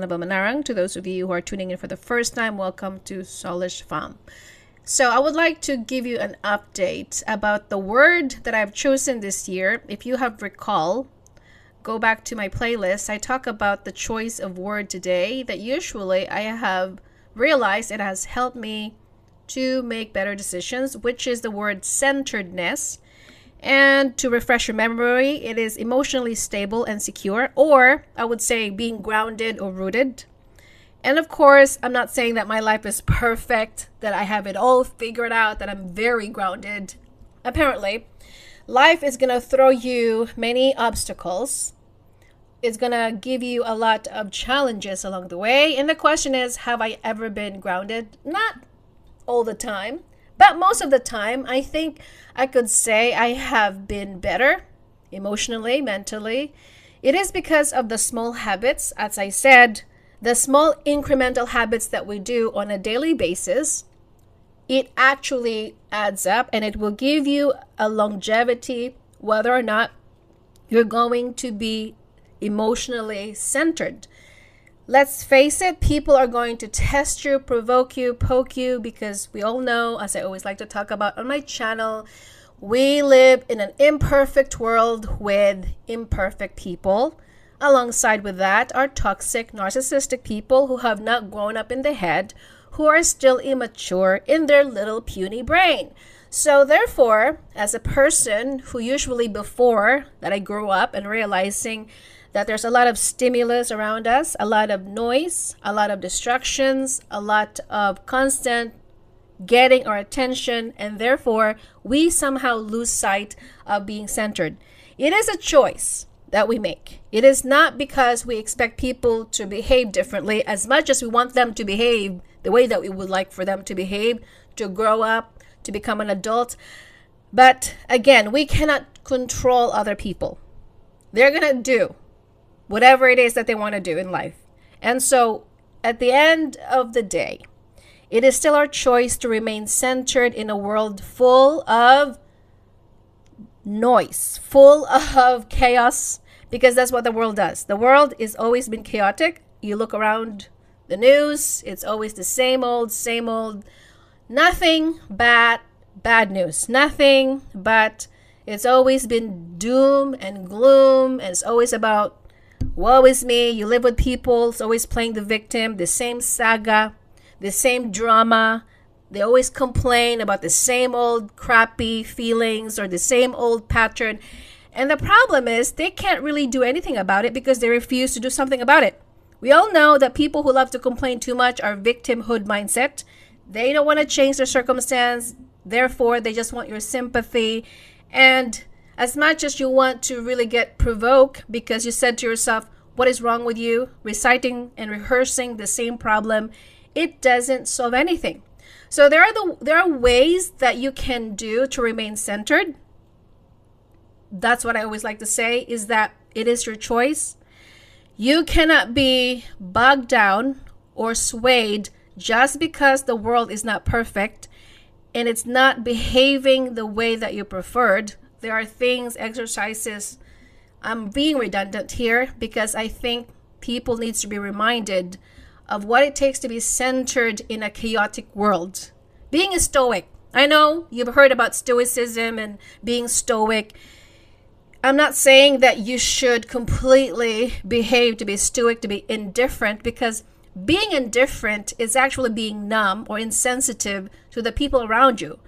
Manarang. To those of you who are tuning in for the first time, welcome to Soulishfemme. So I would like to give you an update about the word that I've chosen this year. If you have recall, go back to my playlist. I talk about the choice of word today that usually I have realized it has helped me to make better decisions, which is the word centeredness. And to refresh your memory, it is emotionally stable and secure, or I would say being grounded or rooted. And of course, I'm not saying that my life is perfect, that I have it all figured out, that I'm very grounded. Apparently, life is going to throw you many obstacles. It's going to give you a lot of challenges along the way. And the question is, have I ever been grounded? Not all the time. But most of the time, I think I could say I have been better emotionally, mentally. It is because of the small habits, as I said, the small incremental habits that we do on a daily basis. It actually adds up and it will give you a longevity whether or not you're going to be emotionally centered. Let's face it, people are going to test you, provoke you, poke you, because we all know, as I always like to talk about on my channel, we live in an imperfect world with imperfect people. Alongside with that are toxic, narcissistic people who have not grown up in the head, who are still immature in their little puny brain. So therefore, as a person who usually before that I grew up and realizing that there's a lot of stimulus around us, a lot of noise, a lot of distractions, a lot of constant getting our attention, and therefore we somehow lose sight of being centered. It is a choice that we make. It is not because we expect people to behave differently as much as we want them to behave the way that we would like for them to behave, to grow up, to become an adult. But again, we cannot control other people. They're going to do whatever it is that they want to do in life. And so at the end of the day, it is still our choice to remain centered in a world full of noise, full of chaos, because that's what the world does. The world is always been chaotic. You look around the news, it's always the same old, nothing but bad news, nothing but it's always been doom and gloom, and it's always about woe is me. You live with people, it's always playing the victim, the same saga, the same drama. They always complain about the same old crappy feelings or the same old pattern. And the problem is they can't really do anything about it because they refuse to do something about it. We all know that people who love to complain too much are victimhood mindset. They don't want to change their circumstance. Therefore, they just want your sympathy. And as much as you want to really get provoked because you said to yourself, what is wrong with you? Reciting and rehearsing the same problem, it doesn't solve anything. So there are ways that you can do to remain centered. That's what I always like to say, is that it is your choice. You cannot be bogged down or swayed just because the world is not perfect and it's not behaving the way that you preferred. There are things, exercises. I'm being redundant here because I think people need to be reminded of what it takes to be centered in a chaotic world. Being a stoic. I know you've heard about stoicism and being stoic. I'm not saying that you should completely behave to be stoic, to be indifferent, because being indifferent is actually being numb or insensitive to the people around you.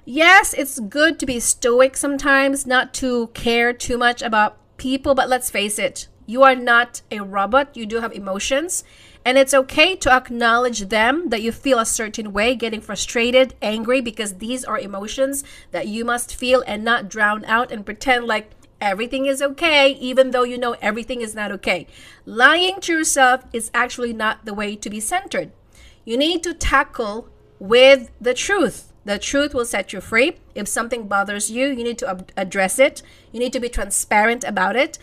Yes, it's good to be stoic sometimes, not to care too much about people, but let's face it, you are not a robot. You do have emotions, and it's okay to acknowledge them, that you feel a certain way, getting frustrated, angry, because these are emotions that you must feel and not drown out and pretend like everything is okay, even though you know everything is not okay. Lying to yourself is actually not the way to be centered. You need to tackle with the truth. The truth will set you free. If something bothers you, you need to address it. You need to be transparent about it.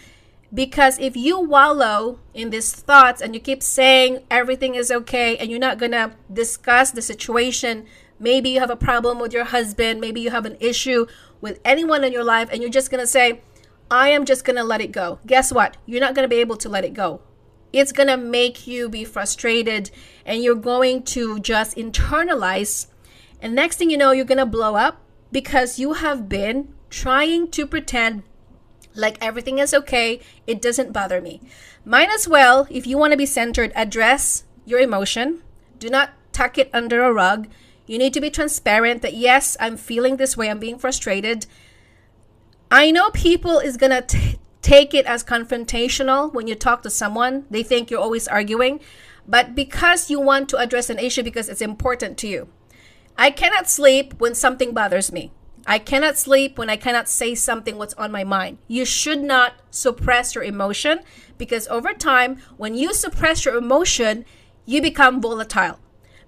Because if you wallow in these thoughts and you keep saying everything is okay and you're not going to discuss the situation, maybe you have a problem with your husband, maybe you have an issue with anyone in your life, and you're just going to say, I am just going to let it go. Guess what? You're not going to be able to let it go. It's going to make you be frustrated, and you're going to just internalize. And next thing you know, you're going to blow up because you have been trying to pretend like everything is okay. It doesn't bother me. Might as well, if you want to be centered, address your emotion. Do not tuck it under a rug. You need to be transparent that, yes, I'm feeling this way. I'm being frustrated. I know people is going to take it as confrontational when you talk to someone. They think you're always arguing. But because you want to address an issue because it's important to you. I cannot sleep when something bothers me. I cannot sleep when I cannot say something what's on my mind. You should not suppress your emotion, because over time, when you suppress your emotion, you become volatile.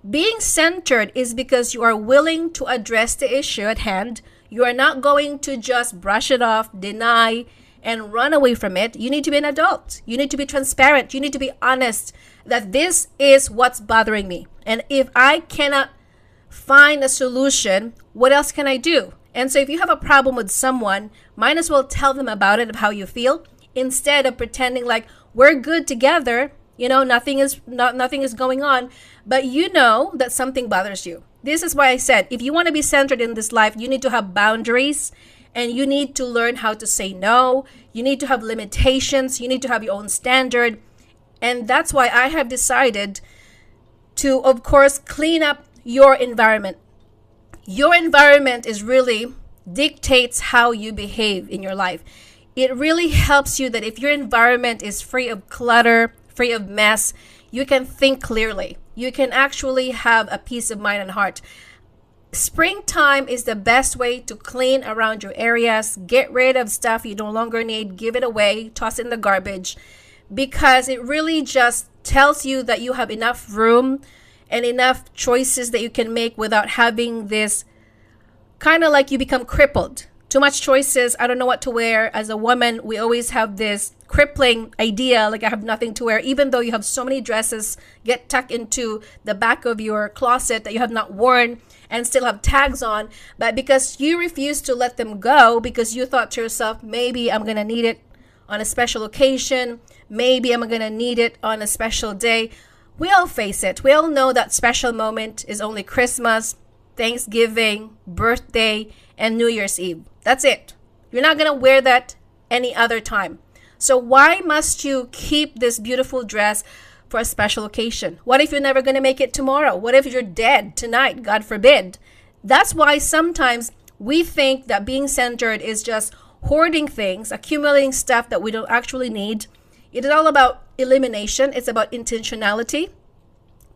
Being centered is because you are willing to address the issue at hand. You are not going to just brush it off, deny, and run away from it. You need to be an adult. You need to be transparent. You need to be honest that this is what's bothering me. And if I cannot find a solution, what else can I do? And so if you have a problem with someone, might as well tell them about it, of how you feel, instead of pretending like we're good together. Nothing is going on, but you know that something bothers you. This is why I said, if you want to be centered in this life, you need to have boundaries, and you need to learn how to say no. You need to have limitations. You need to have your own standard. And that's why I have decided to, of course, clean up your environment. Your environment is really dictates how you behave in your life. It really helps you that if your environment is free of clutter, free of mess, you can think clearly. You can actually have a peace of mind and heart. Springtime is the best way to clean around your areas. Get rid of stuff you no longer need. Give it away. Toss it in the garbage. Because it really just tells you that you have enough room and enough choices that you can make without having this kind of like you become crippled. Too much choices. I don't know what to wear. As a woman, we always have this crippling idea like I have nothing to wear, even though you have so many dresses get tucked into the back of your closet that you have not worn and still have tags on. But because you refuse to let them go, because you thought to yourself, maybe I'm going to need it on a special occasion. Maybe I'm going to need it on a special day. We all face it. We all know that special moment is only Christmas, Thanksgiving, birthday, and New Year's Eve. That's it. You're not going to wear that any other time. So why must you keep this beautiful dress for a special occasion? What if you're never going to make it tomorrow? What if you're dead tonight? God forbid. That's why sometimes we think that being centered is just hoarding things, accumulating stuff that we don't actually need. It is all about elimination. It's about intentionality.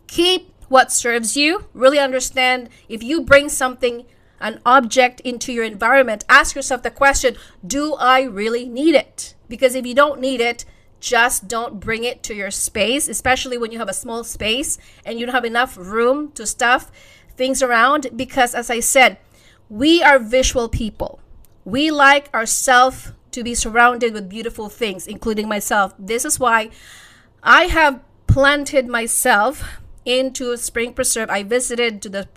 Keep what serves you. Really understand if you bring something, an object into your environment, ask yourself the question, do I really need it? Because if you don't need it, just don't bring it to your space, especially when you have a small space and you don't have enough room to stuff things around. Because as I said, we are visual people. We like ourselves to be surrounded with beautiful things, including myself. This is why I have planted myself into Spring Preserve. I visited to the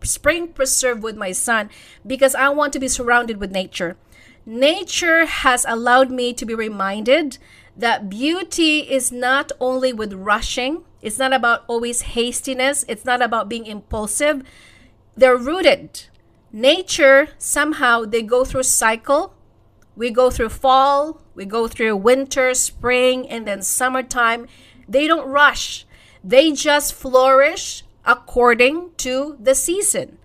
Spring Preserve with my son because I want to be surrounded with nature. Nature has allowed me to be reminded that beauty is not only with rushing. It's not about always hastiness. It's not about being impulsive. They're rooted. Nature, somehow, they go through cycle. We go through fall, we go through winter, spring, and then summertime. They don't rush. They just flourish according to the season.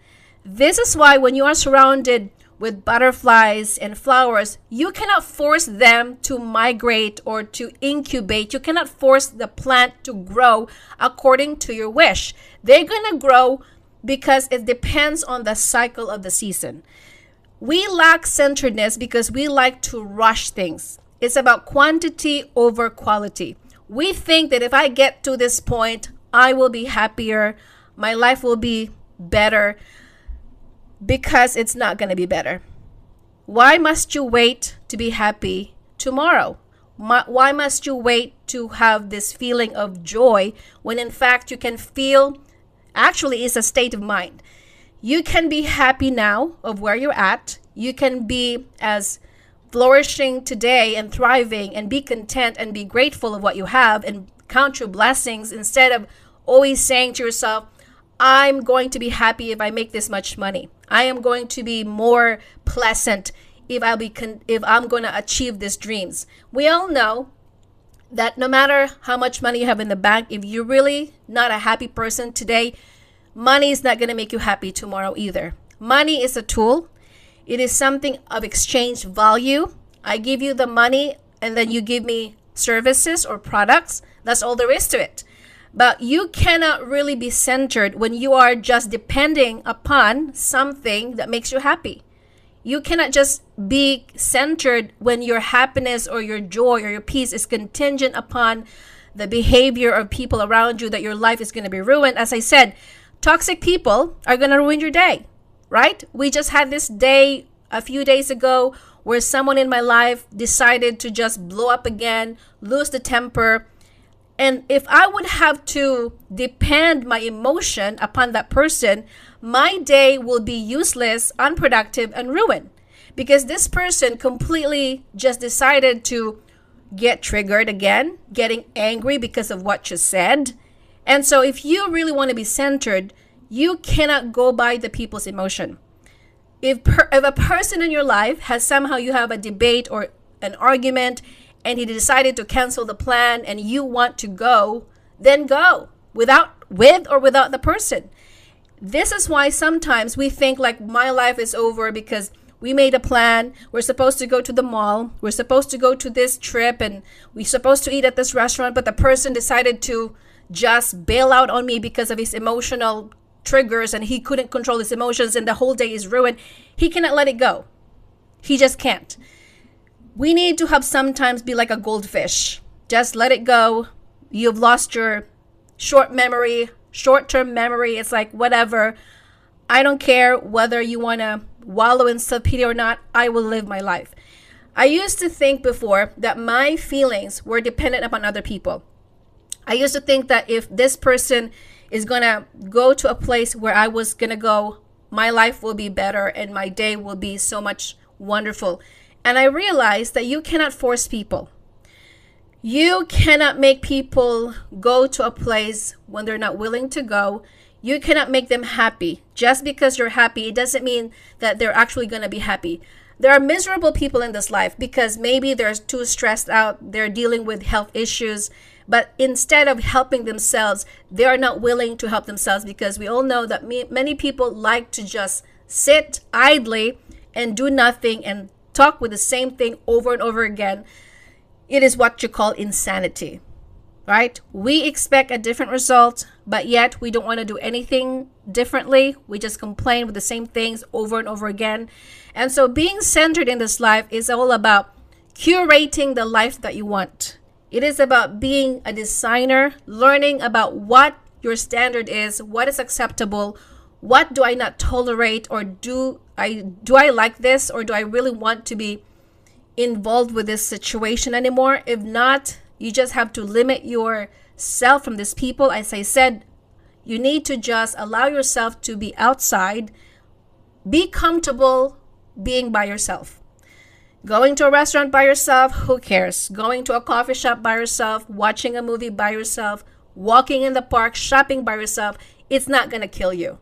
This is why when you are surrounded with butterflies and flowers, you cannot force them to migrate or to incubate. You cannot force the plant to grow according to your wish. They're going to grow because it depends on the cycle of the season. We lack centeredness because we like to rush things. It's about quantity over quality. We think that if I get to this point, I will be happier. My life will be better, because it's not going to be better. Why must you wait to be happy tomorrow? Why must you wait to have this feeling of joy when in fact you can feel, actually it's a state of mind. You can be happy now of where you're at. You can be as flourishing today and thriving and be content and be grateful of what you have and count your blessings instead of always saying to yourself, I'm going to be happy if I make this much money. I am going to be more pleasant if I'm going to achieve these dreams. We all know that no matter how much money you have in the bank, if you're really not a happy person today, money is not going to make you happy tomorrow either. Money is a tool. It is something of exchange value. I give you the money and then you give me services or products. That's all there is to it. But you cannot really be centered when you are just depending upon something that makes you happy. You cannot just be centered when your happiness or your joy or your peace is contingent upon the behavior of people around you, that your life is going to be ruined. As I said, toxic people are going to ruin your day, right? We just had this day a few days ago where someone in my life decided to just blow up again, lose the temper. And if I would have to depend my emotion upon that person, my day will be useless, unproductive, and ruined. Because this person completely just decided to get triggered again, getting angry because of what you said. And so if you really want to be centered, you cannot go by the people's emotion. If a person in your life has somehow you have a debate or an argument and he decided to cancel the plan and you want to go, then go with or without the person. This is why sometimes we think like my life is over because we made a plan. We're supposed to go to the mall. We're supposed to go to this trip and we're supposed to eat at this restaurant, but the person decided to just bail out on me because of his emotional triggers and he couldn't control his emotions and the whole day is ruined. He cannot let it go. He just can't. We need to have sometimes be like a goldfish. Just let it go. You've lost your short-term memory. It's like, whatever. I don't care whether you want to wallow in self-pity or not. I will live my life. I used to think before that my feelings were dependent upon other people. I used to think that if this person is going to go to a place where I was going to go, my life will be better and my day will be so much wonderful. And I realized that you cannot force people. You cannot make people go to a place when they're not willing to go. You cannot make them happy. Just because you're happy, it doesn't mean that they're actually going to be happy. There are miserable people in this life because maybe they're too stressed out. They're dealing with health issues. But instead of helping themselves, they are not willing to help themselves because we all know that many people like to just sit idly and do nothing and talk with the same thing over and over again. It is what you call insanity, right? We expect a different result, but yet we don't want to do anything differently. We just complain with the same things over and over again. And so being centered in this life is all about curating the life that you want. It is about being a designer, learning about what your standard is, what is acceptable, what do I not tolerate, or do I like this, or do I really want to be involved with this situation anymore? If not, you just have to limit yourself from these people. As I said, you need to just allow yourself to be outside, be comfortable being by yourself. Going to a restaurant by yourself, who cares? Going to a coffee shop by yourself, watching a movie by yourself, walking in the park, shopping by yourself, it's not going to kill you.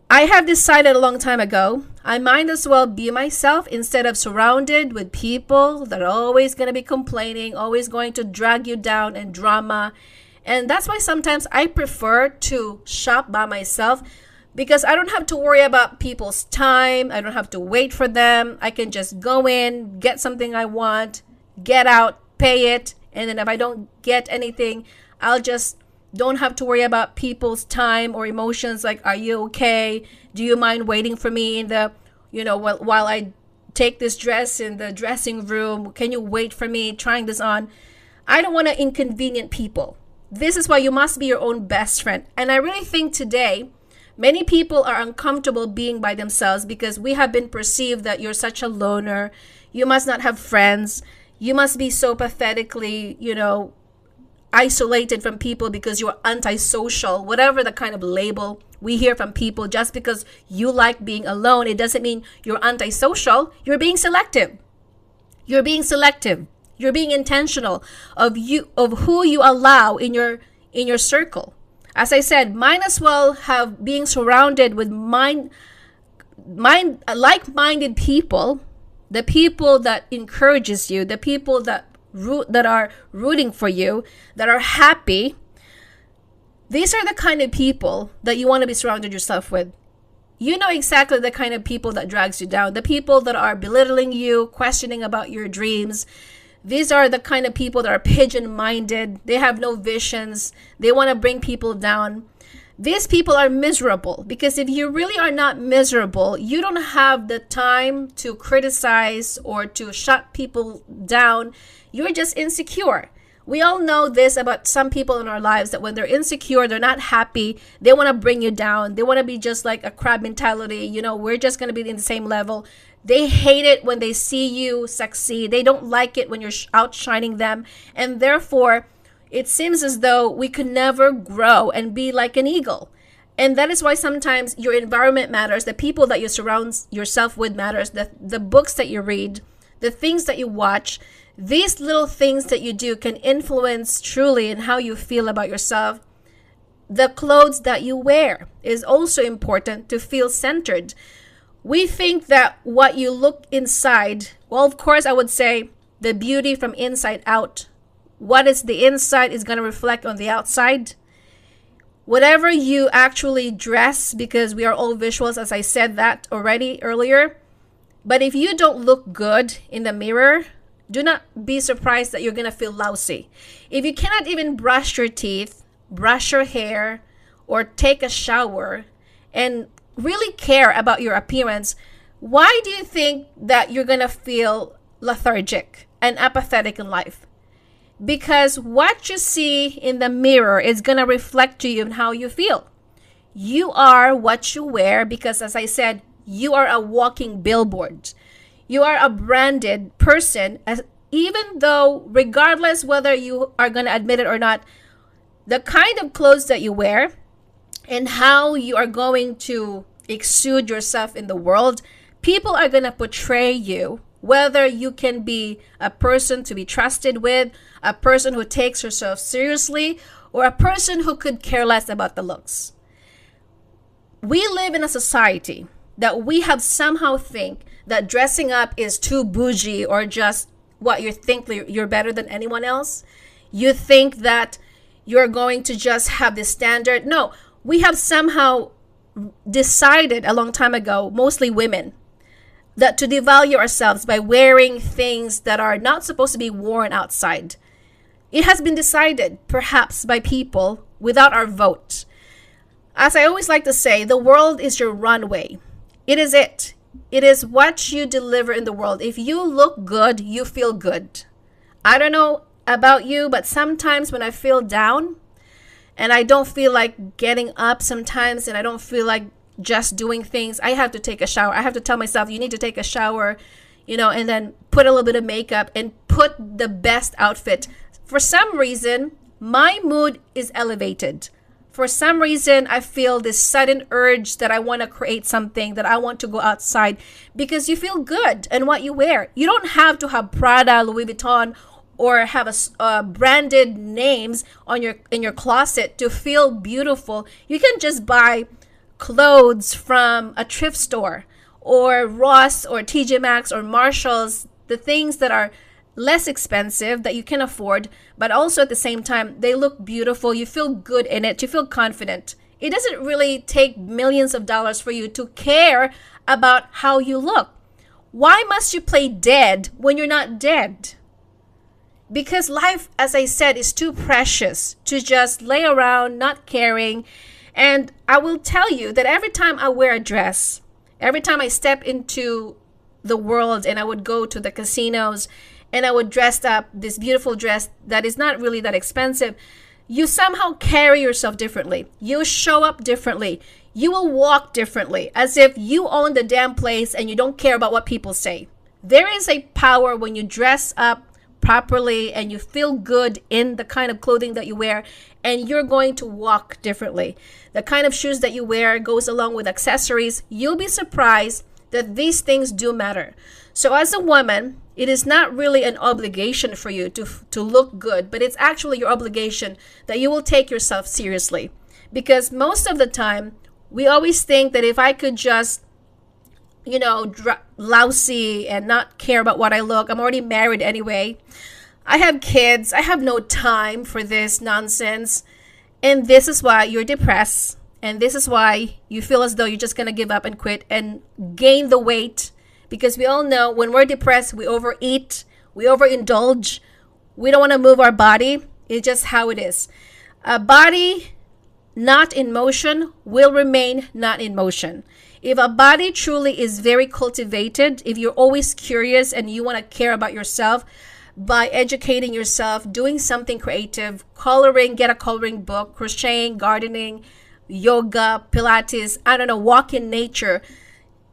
I have decided a long time ago, I might as well be myself instead of surrounded with people that are always going to be complaining, always going to drag you down and drama. And that's why sometimes I prefer to shop by myself, because I don't have to worry about people's time. I don't have to wait for them. I can just go in, get something I want, get out, pay it. And then if I don't get anything, I'll just don't have to worry about people's time or emotions. Like, are you okay? Do you mind waiting for me in the, while I take this dress in the dressing room? Can you wait for me trying this on? I don't want to inconvenient people. This is why you must be your own best friend. And I really think today, many people are uncomfortable being by themselves because we have been perceived that you're such a loner. You must not have friends. You must be so pathetically, isolated from people because you're antisocial. Whatever the kind of label we hear from people, just because you like being alone, it doesn't mean you're antisocial. You're being selective. You're being selective. You're being intentional of who you allow in your circle. As I said, might as well have being surrounded with like-minded people, the people that encourages you, the people that are rooting for you, that are happy. These are the kind of people that you want to be surrounded yourself with. You know exactly the kind of people that drags you down, the people that are belittling you, questioning about your dreams. These are the kind of people that are pigeon-minded. They have no visions. They want to bring people down. These people are miserable, because if you really are not miserable, you don't have the time to criticize or to shut people down. You're just insecure. We all know this about some people in our lives, that when they're insecure, they're not happy, they want to bring you down. They want to be just like a crab mentality. We're just going to be in the same level. They hate it when they see you succeed. They don't like it when you're outshining them. And therefore, it seems as though we could never grow and be like an eagle. And that is why sometimes your environment matters. The people that you surround yourself with matters. The books that you read, the things that you watch. These little things that you do can influence truly in how you feel about yourself. The clothes that you wear is also important to feel centered. We think that what you look inside, well, of course, I would say the beauty from inside out. What is the inside is going to reflect on the outside. Whatever you actually dress, because we are all visuals, as I said that already earlier. But if you don't look good in the mirror, do not be surprised that you're going to feel lousy. If you cannot even brush your teeth, brush your hair, or take a shower, and really care about your appearance, why do you think that you're going to feel lethargic and apathetic in life? Because what you see in the mirror is going to reflect to you in how you feel. You are what you wear, because as I said, you are a walking billboard. You are a branded person, even though regardless whether you are going to admit it or not, the kind of clothes that you wear and how you are going to exude yourself in the world, people are going to portray you, whether you can be a person to be trusted with, a person who takes herself seriously, or a person who could care less about the looks. We live in a society that we have somehow think that dressing up is too bougie, or just what you think you're better than anyone else. You think that you're going to just have this standard. No, we have somehow decided a long time ago, mostly women, that to devalue ourselves by wearing things that are not supposed to be worn outside. It has been decided, perhaps by people without our vote. As I always like to say, the world is your runway. It is it. It is what you deliver in the world. If you look good, you feel good. I don't know about you, but sometimes when I feel down and I don't feel like getting up sometimes, and I don't feel like just doing things, I have to take a shower. I have to tell myself, you need to take a shower, and then put a little bit of makeup and put the best outfit. For some reason, my mood is elevated. For some reason, I feel this sudden urge that I want to create something, that I want to go outside, because you feel good in what you wear. You don't have to have Prada, Louis Vuitton, or have a branded names on in your closet to feel beautiful. You can just buy clothes from a thrift store, or Ross, or TJ Maxx, or Marshalls, the things that are less expensive that you can afford, but also at the same time, they look beautiful. You feel good in it. You feel confident. It doesn't really take millions of dollars for you to care about how you look. Why must you play dead when you're not dead? Because life, as I said, is too precious to just lay around not caring. And I will tell you that every time I wear a dress, every time I step into the world and I would go to the casinos and I would dress up this beautiful dress that is not really that expensive, you somehow carry yourself differently. You show up differently. You will walk differently, as if you own the damn place and you don't care about what people say. There is a power when you dress up properly and you feel good in the kind of clothing that you wear, and you're going to walk differently. The kind of shoes that you wear goes along with accessories. You'll be surprised that these things do matter. So as a woman, it is not really an obligation for you to look good, but it's actually your obligation that you will take yourself seriously. Because most of the time, we always think that if I could just, lousy and not care about what I look, I'm already married anyway. I have kids. I have no time for this nonsense. And this is why you're depressed. And this is why you feel as though you're just going to give up and quit and gain the weight. Because we all know when we're depressed, we overeat, we overindulge. We don't want to move our body. It's just how it is. A body not in motion will remain not in motion. If a body truly is very cultivated, if you're always curious and you want to care about yourself, by educating yourself, doing something creative, coloring, get a coloring book, crocheting, gardening, yoga, Pilates, walk in nature,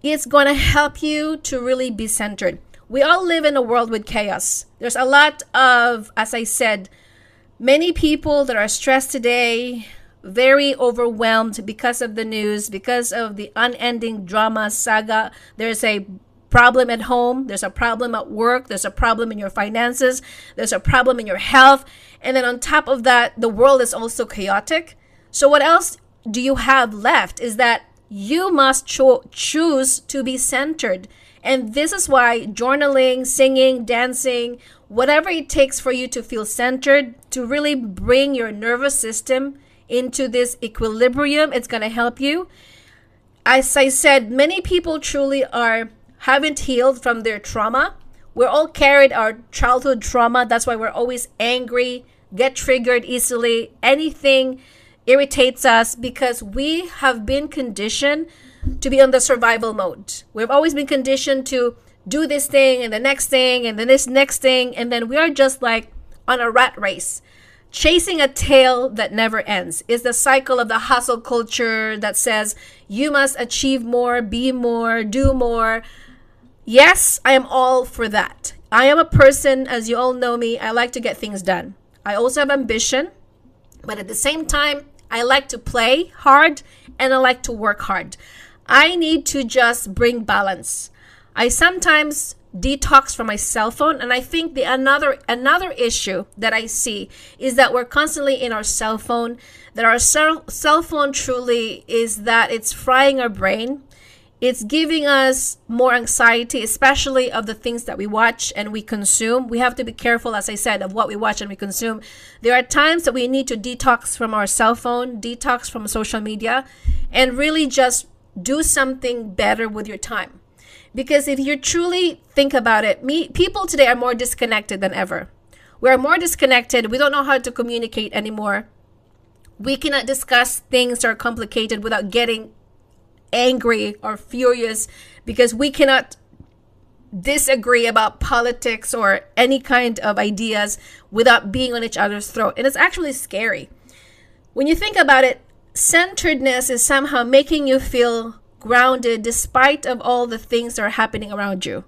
it's going to help you to really be centered. We all live in a world with chaos. There's a lot of, as I said, many people that are stressed today, very overwhelmed because of the news, because of the unending drama saga. There's a problem at home, there's a problem at work, there's a problem in your finances, there's a problem in your health, and then on top of that, the world is also chaotic. So what else do you have left is that you must choose to be centered. And this is why journaling, singing, dancing, whatever it takes for you to feel centered, to really bring your nervous system into this equilibrium, it's going to help you. As I said, many people truly haven't healed from their trauma. We're all carried our childhood trauma. That's why we're always angry, get triggered easily. Anything irritates us because we have been conditioned to be on the survival mode. We've always been conditioned to do this thing and the next thing and then this next thing. And then we are just like on a rat race, chasing a tail that never ends. It's the cycle of the hustle culture that says you must achieve more, be more, do more. Yes, I am all for that. I am a person, as you all know me, I like to get things done. I also have ambition, but at the same time, I like to play hard and I like to work hard. I need to just bring balance. I sometimes detox from my cell phone, and I think another issue that I see is that we're constantly in our cell phone, that our cell phone truly is that it's frying our brain. It's giving us more anxiety, especially of the things that we watch and we consume. We have to be careful, as I said, of what we watch and we consume. There are times that we need to detox from our cell phone, detox from social media, and really just do something better with your time. Because if you truly think about it, people today are more disconnected than ever. We are more disconnected. We don't know how to communicate anymore. We cannot discuss things that are complicated without getting angry or furious, because we cannot disagree about politics or any kind of ideas without being on each other's throat. And it's actually scary. When you think about it, centeredness is somehow making you feel grounded despite of all the things that are happening around you.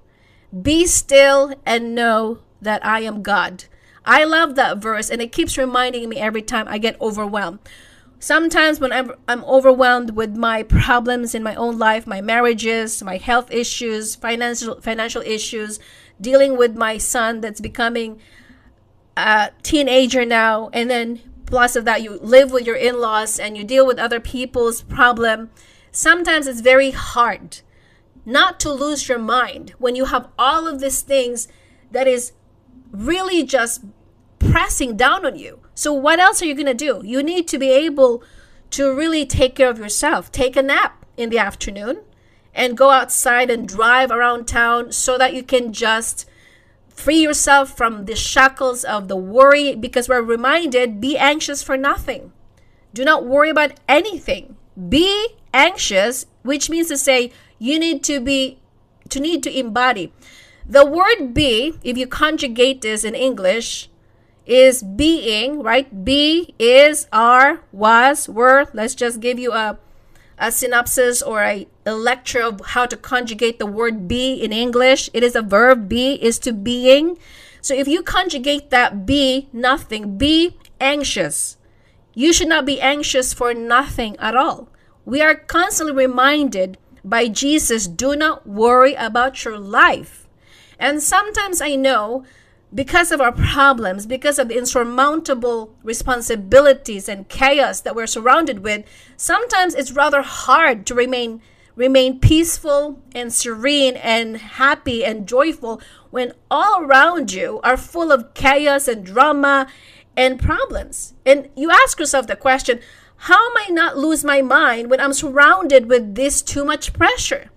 Be still and know that I am God. I love that verse, and it keeps reminding me every time I get overwhelmed. Sometimes when I'm overwhelmed with my problems in my own life, my marriages, my health issues, financial issues, dealing with my son that's becoming a teenager now, and then plus of that, you live with your in-laws and you deal with other people's problem. Sometimes it's very hard not to lose your mind when you have all of these things that is really just pressing down on you. So what else are you going to do? You need to be able to really take care of yourself. Take a nap in the afternoon and go outside and drive around town so that you can just free yourself from the shackles of the worry, because we're reminded, be anxious for nothing. Do not worry about anything. Be anxious, which means to say you need to embody. The word be, if you conjugate this in English, is being, right? Be, is, are, was, were. Let's just give you a synopsis or a lecture of how to conjugate the word be in English. It is a verb. Be is to being. So if you conjugate that be, nothing, be anxious. You should not be anxious for nothing at all. We are constantly reminded by Jesus, do not worry about your life. And sometimes I know, because of our problems, because of the insurmountable responsibilities and chaos that we're surrounded with, sometimes it's rather hard to remain peaceful and serene and happy and joyful when all around you are full of chaos and drama and problems. And you ask yourself the question, how am I not lose my mind when I'm surrounded with this too much pressure?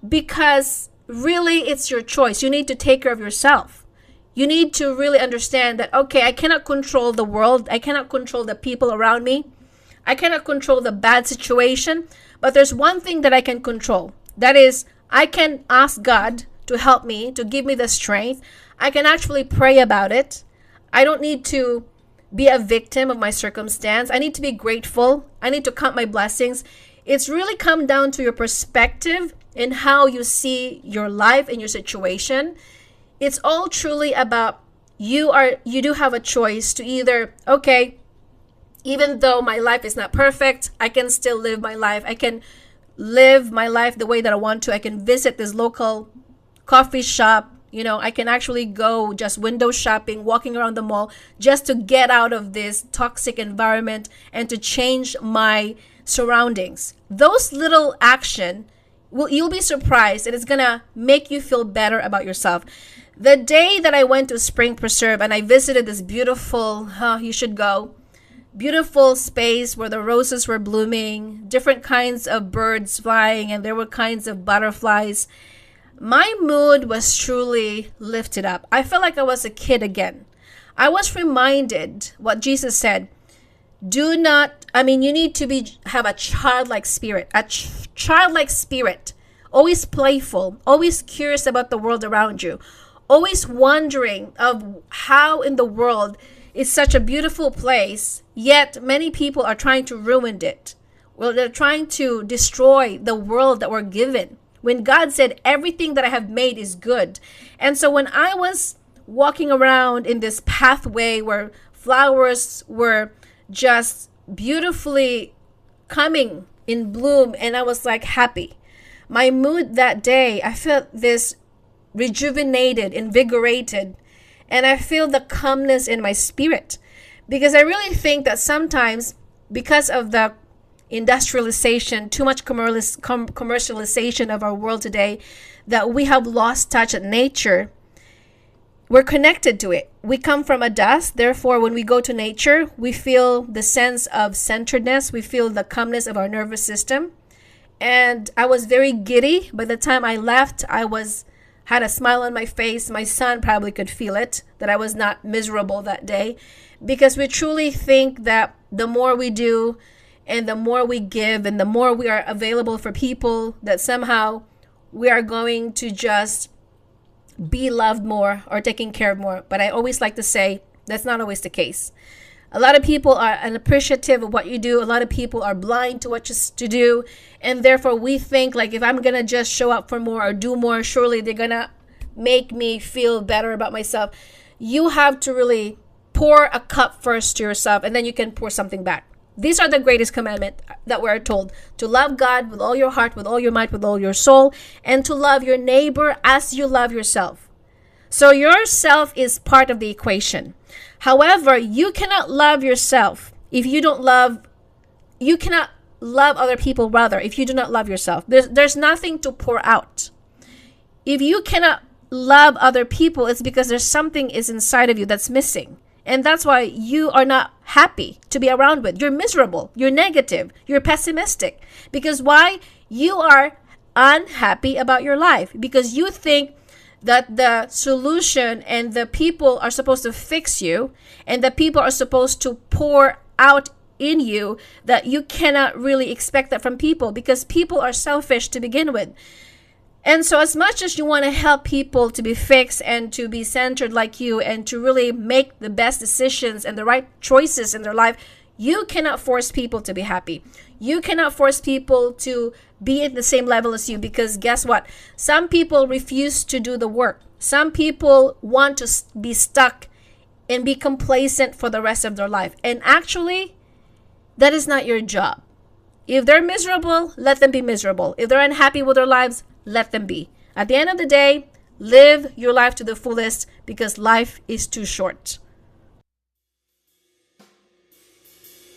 Because really, it's your choice. You need to take care of yourself. You need to really understand that, okay, I cannot control the world. I cannot control the people around me. I cannot control the bad situation. But there's one thing that I can control. That is, I can ask God to help me, to give me the strength. I can actually pray about it. I don't need to be a victim of my circumstance. I need to be grateful. I need to count my blessings. It's really come down to your perspective and how you see your life and your situation. It's all truly about you do have a choice to either, okay, even though my life is not perfect, I can still live my life. I can live my life the way that I want to. I can visit this local coffee shop. I can actually go just window shopping, walking around the mall, just to get out of this toxic environment and to change my surroundings. Those little action, you'll be surprised, and it's gonna make you feel better about yourself. The day that I went to Spring Preserve and I visited this beautiful, you should go, beautiful space where the roses were blooming, different kinds of birds flying, and there were kinds of butterflies. My mood was truly lifted up. I felt like I was a kid again. I was reminded what Jesus said. You need to have a childlike spirit, always playful, always curious about the world around you, always wondering of how in the world it's such a beautiful place, yet many people are trying to ruin it. Well, they're trying to destroy the world that we're given, when God said everything that I have made is good. And so when I was walking around in this pathway where flowers were just beautifully coming in bloom, and I was like happy, my mood that day, I felt this rejuvenated, invigorated, and I feel the calmness in my spirit. Because I really think that sometimes, because of the industrialization, too much commercialization of our world today, that we have lost touch at nature. We're connected to it. We come from a dust. Therefore, when we go to nature, we feel the sense of centeredness. We feel the calmness of our nervous system. And I was very giddy. By the time I left, had a smile on my face. My son probably could feel it, that I was not miserable that day. Because we truly think that the more we do, and the more we give, and the more we are available for people, that somehow we are going to just be loved more or taken care of more. But I always like to say that's not always the case. A lot of people are unappreciative of what you do. A lot of people are blind to what to do. And therefore we think like, if I'm going to just show up for more or do more, surely they're going to make me feel better about myself. You have to really pour a cup first to yourself, and then you can pour something back. These are the greatest commandment that we're told: to love God with all your heart, with all your might, with all your soul, and to love your neighbor as you love yourself. So yourself is part of the equation. However, you cannot love yourself if you cannot love other people rather if you do not love yourself. There's nothing to pour out. If you cannot love other people, it's because there's something is inside of you that's missing. And that's why you are not happy to be around with. You're miserable. You're negative. You're pessimistic. Because why? You are unhappy about your life. Because you think that the solution and the people are supposed to fix you, and the people are supposed to pour out in you, that you cannot really expect that from people, because people are selfish to begin with. And so as much as you want to help people to be fixed and to be centered like you and to really make the best decisions and the right choices in their life, you cannot force people to be happy. You cannot force people to be at the same level as you, because guess what? Some people refuse to do the work. Some people want to be stuck and be complacent for the rest of their life. And actually, that is not your job. If they're miserable, let them be miserable. If they're unhappy with their lives, let them be. At the end of the day, live your life to the fullest because life is too short.